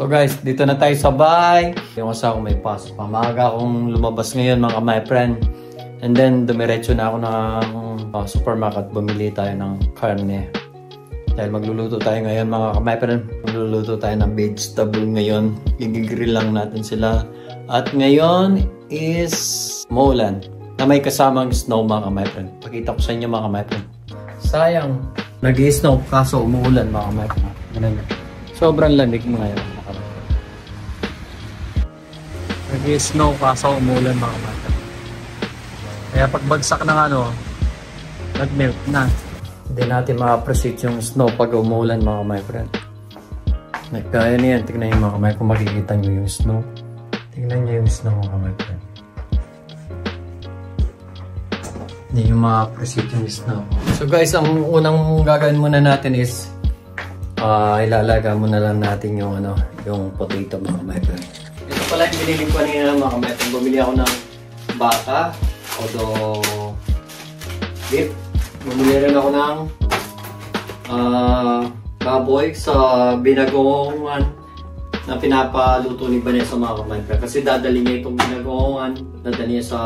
So guys, dito na tayo sa bahay. Yung asa ko may pasok. Pamaga akong lumabas ngayon mga my friend. And then dumiretso na ako ng supermarket. Bumili tayo ng karne. Dahil magluluto tayo ngayon mga my friend. Magluluto tayo ng vegetable ngayon. Gigigrill lang natin sila. At ngayon is maulan. Na may kasamang snow mga my friend. Pakita ko sa inyo mga my friend. Sayang. Nag-i-snow kaso umuulan mga my friend. Ganun. Sobrang lamig ngayon. Nag-i-snow kaso umulan mga mata. Kaya pagbagsak ng nag-melt na. Hindi natin ma-appreciate yung snow pag umulan mga my friend. Kaya niyan, tignan yung mga my kung makikita nyo yung snow. Tignan nyo yung snow mga my friend. Hindi nyo ma-appreciate yung snow. So guys, ang unang gagawin muna natin is ilalaga muna lang natin yung yung potato mga my friend. Ito pala yung binili ko kanina mga my friend. Bumili ako ng baka o beef. Bumili rin ako ng baboy sa binagoongan na pinapaluto ni Vanessa mga my friend. Kasi dadali niya itong binagoongan, dadali niya sa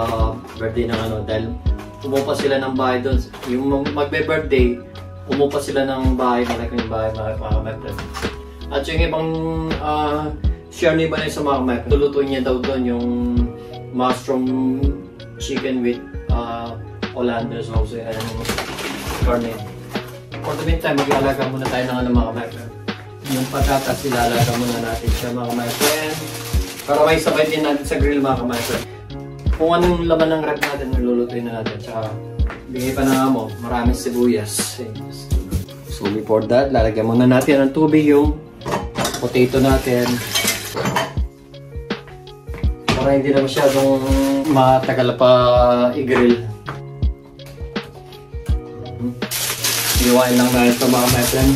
birthday ng dahil umupa sila ng bahay doon. Yung magbe-birthday, umupa sila ng bahay, malaking bahay mga my friend. At yung ibang share ni Vanessa mga my friend, lulutuin niya daw doon yung mushroom chicken with Hollander sauce and garnet. For the meantime, mag-alaga muna tayo ng mga my friend. Yung patatas, ilalaga muna natin siya mga my friend. Para may sabay din natin sa grill mga my friend. Kung anong laman ng rep natin, lulutuin na natin. Tsaka, bigay pa na mo, maraming sibuyas. So before that, lalagyan muna natin ng tubig yung potato natin. Para hindi na masyadong matagal pa i-grill. Iwain lang natin ito mga my friend.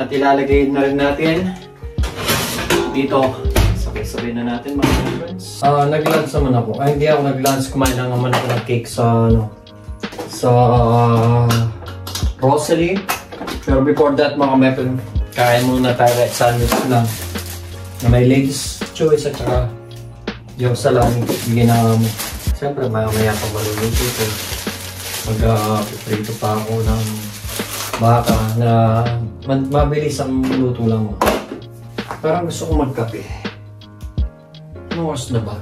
At ilalagay na rin natin dito. Sabay-sabay na natin mga friends. Nag-lunch naman ako. Ay, hindi ako nag-lunch. Kumain lang naman ako ng cake sa Rosalie. Pero before that mga my friend, kain muna tayo kahit sandwich lang. Na may ladies choice at saka yung salami ginawa mo. Siyempre maya pa maluluto ito. Mag-prito pa ako ng baka na mabilis ang luto lang mo. Parang gusto ko magkape. Ano oras na ba?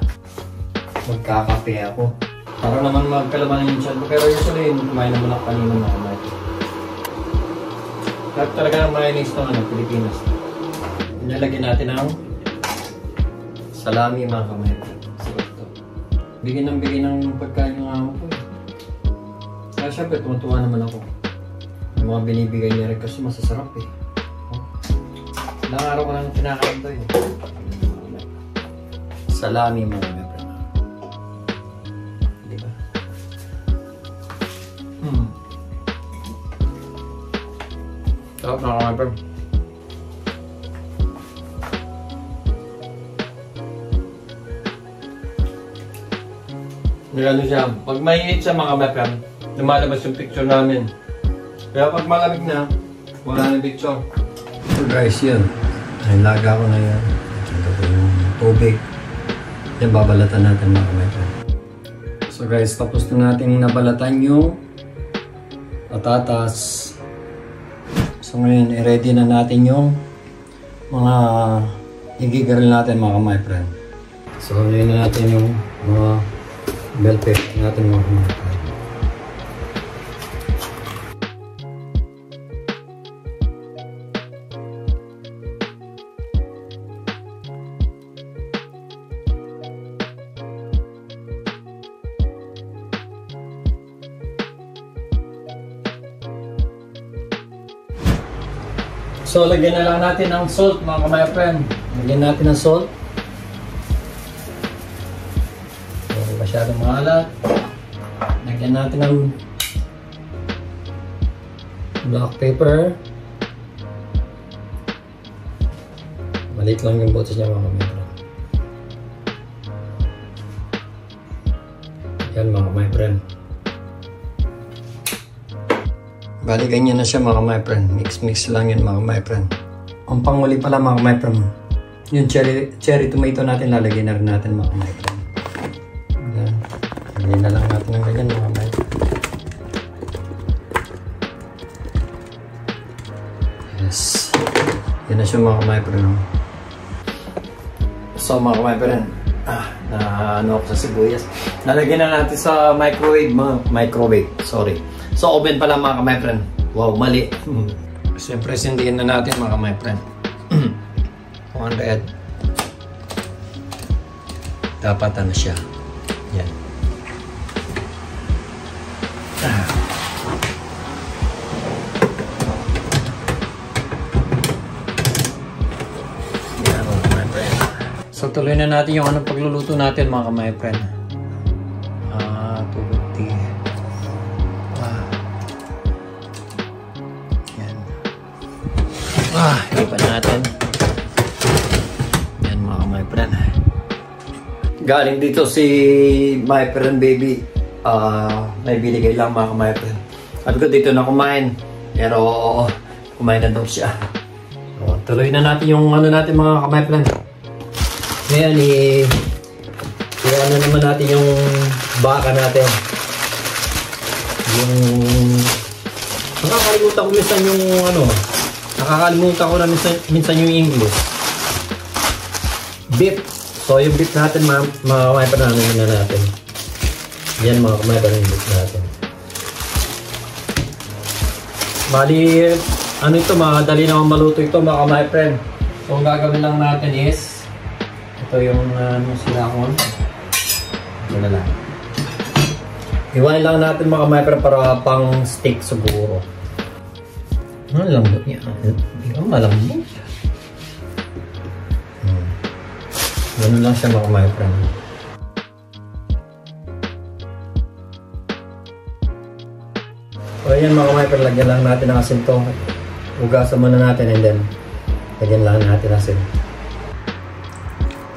Magkakape ako. Para naman magkalaman yung chan. Pero usually, kumain naman ako kanina mga kamay. At talaga ng mayonnaise ng Pilipinas. Nilagyan natin ang salami mga kamay. Bigyan ng pagkain yung amo ko. Kaya syempre, tuwa naman ako. Yung mga binibigay niya rin kasi masasarap eh. Ilang araw ko lang kinakain to eh. Salami mga kamay. Sarap na mga friend. Nagano siya. Pag mainit siya mga friend, lumalabas yung picture namin. Kaya pag malamig na, wala na picture. So guys, yun. Ay, laga ko na yan. Ito po yung tubig. Yan, babalatan natin mga friend. So guys, tapos na natin nabalatan yung patatas. So ngayon, i-ready na natin yung mga i-grill natin mga my friend. So yun na natin yung mga bell pepper natin mga my friend. So, lagyan na lang natin ng salt mga my friend. Lagyan natin ng salt. So, masyadong maalat. Lagyan natin ng black pepper. Maliit lang yung botes niya mga my friend. Yan mga my friend. Bali, ganyan na siya mga my friend. Mix lang yan mga my friend. Ang panguli pala mga my friend, Yung cherry tomato natin, lalagyan na rin natin mga my friend. Ayan. Lagyan na lang natin ng ganyan mga my friend. Yes. Yan na siya mga my friend. So mga my friend, na ano ako sa sibuyas. Nalagyan na natin sa microwave, sorry. So oven pala mga my friend. Wow, mali. Siyempre sindihin na natin mga my friend. 100. Dapat ano siya. Yan. Yan mga my friend. So tuloy na natin yung anong pagluluto natin mga my friend. Tubuti. Yan. Ipan natin. Yan mga my friend. Galing dito si my friend baby. May binigay lang mga my friend. Sabi ko dito na kumain. Pero kumain na daw siya. So, tuloy na natin yung ano natin mga my friend. Ngayon ano naman natin yung baka natin. Yung nakakalimutan ko minsan yung ano. Nakakalimutan ko na minsan yung English. Beef. So yung beef natin mamaya pa natin. Yan mga kamay pa yung beef natin. Bali, ano ito, madali naman maluto ito mga kamay friend. So ang gagawin lang natin is ito yung silahon. Ito na lang. Iwain lang natin mga kamay friend para pang steak siguro. Ang lambot niya. Hindi ka malambot. Ganun lang siya mga my friend. So ayan mga my friend, lagyan lang natin ng asin to. Ugasan muna natin and then lagyan lang natin asin.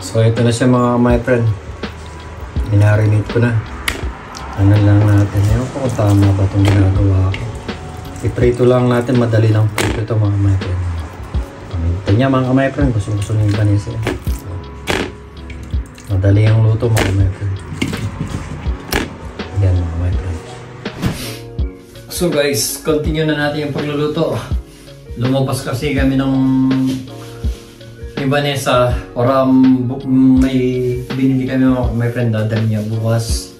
So ito na siya mga my friend. Minarinate ko na. Ano lang natin. Ewan ko kung tama ba itong ginagawa ko. I-prito lang natin. Madali lang prito ito mga my friend. Ito niya mga my friend. Gusto nyo yung panisa. Madali ang luto mga my friend. Yan mga my friend. So guys, continue na natin yung pagluluto. Lumabas kasi kami ng Vanessa para may binili kami mga my friend. Dadali niya bukas.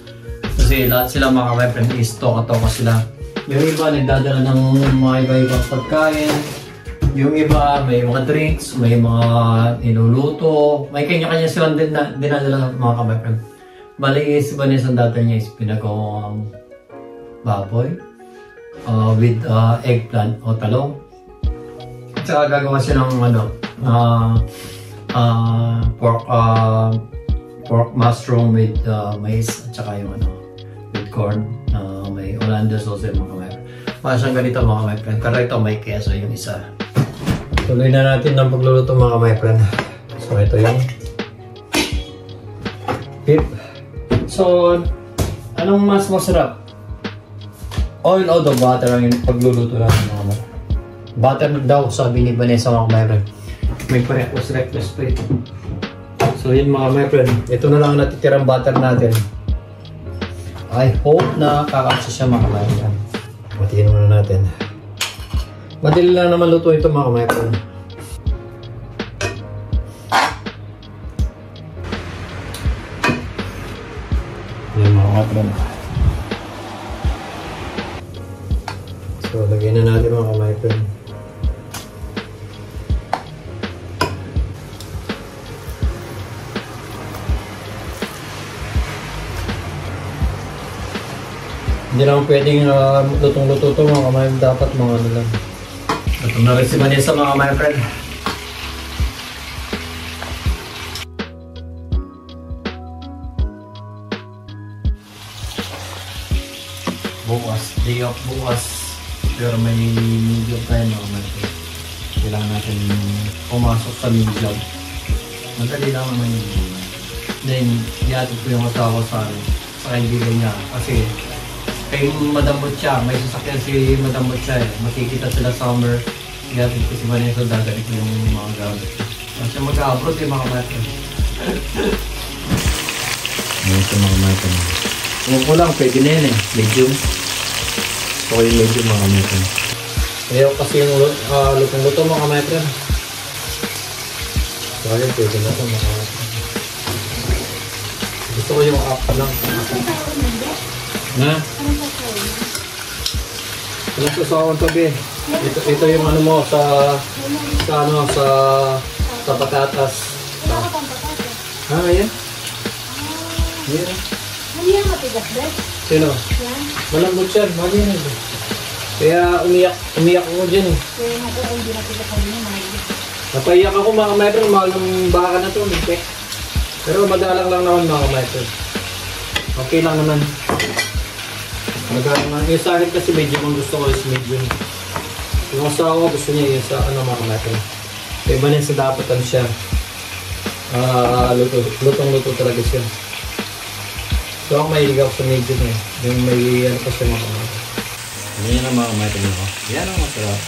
Kasi lahat sila mga my friend is toka-toka sila. Yung iba nagdadala ng mga iba-ibang pagkain. Yung iba may mga drinks, may mga niluluto, may kanya-kanya silang dinadala mga my friend. Bali is Vanessa ang data niya is pinagawang baboy with eggplant o talong. At saka gagawa siya ng pork mushroom with mais at saka yung with corn. May Hollander sauce yung mga my friend. Masang ganito mga my friend. Pero ito may keso yung isa. Tuloy na natin ng pagluluto mga my friend. So ito yung beef. So anong mas masarap? Oil o the butter ang pagluluto natin mga my friend. Butter daw sabi ni Vanessa mga my friend. May pa-request pa ito. So yun mga my friend. Ito na lang natitirang butter natin. I hope na kakaksa siya mga my friend. Matiin muna natin. Madali lang naman luto ito mga my friend. Yan mga my friend. So lagyan na natin mga my friend. Hindi naman pwedeng lutong-luto ito mga kamay. Dapat mga ano lang. Ito na rin si Vanessa mga my friend. Bukas. Day off bukas. Pero may medium tayo mga my friend. Kailangan natin pumasok sa medium. Madali lang naman yun. Then, iatid ko yung asawa sa kaibigan niya. Kasi kay Madam Butcha, may sasakyan si Madam Butcha eh. Makikita sila summer. Iatid ko si Vanessa, dadalik ko yung mga gamit. Kasi mag-abroad yung mga mata. Ayan sa mga mata. Kung ko lang, pwede na yan eh. Medium. Ito ko yung medium mga mata. Ayaw kasi yung lutong-luto mga mata. So ayun, pwede na ito mga mata. Gusto ko yung up lang. Na? Anong sasawang tabi? Ito yung ano mo sa patatas. Ayan. Ayan. Hindi yan matigas, Beth. Sino? Yan. Malambot yan. Mali yan. Kaya umiyak ako dyan eh. Kaya nga po, hindi matigas ang mga mahigit. Napaiyak ako mga kametro. Mahal ng baka na ito. Pero madalang lang naman mga kametro. Okay lang naman. Madalang lang. Yung sa akin kasi medium ang gusto ko is medium. Yung asawa ko gusto niya yung sa mga kametro. Kaya Vanessa dapat ano siya. Lutong-luto talaga siya. So ako mahilig ako sa medium eh. Yung may ano pa siya mga kametro. Yan ang mga kametro ko. Yan ang masarap.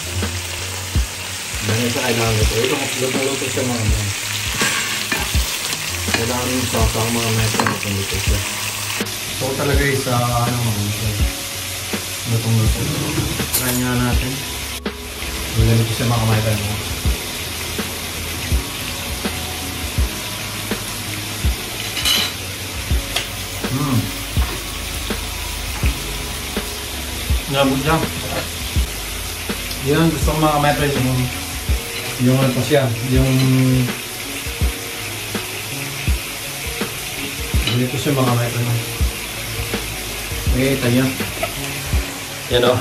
Vanessa kailangan luto. Lutong-luto siya mga kametro. Kailangan yung sauce ang mga metro lutong-luto siya. So talaga yung sa ano mga metro. Lutong-luto. Try nga natin. Malamit siya mga metro mo. Nabot lang. Yan, gusto ko mga metro yung ano pa siya, yung ganito siya mga metro na. Nakikita niyo? Yan o.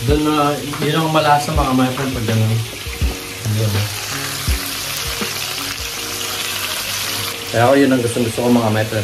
Doon na, yun ang malasa mga metro pag gano'n. Ayan o. Kaya ako yun ang gusto ko mga metro.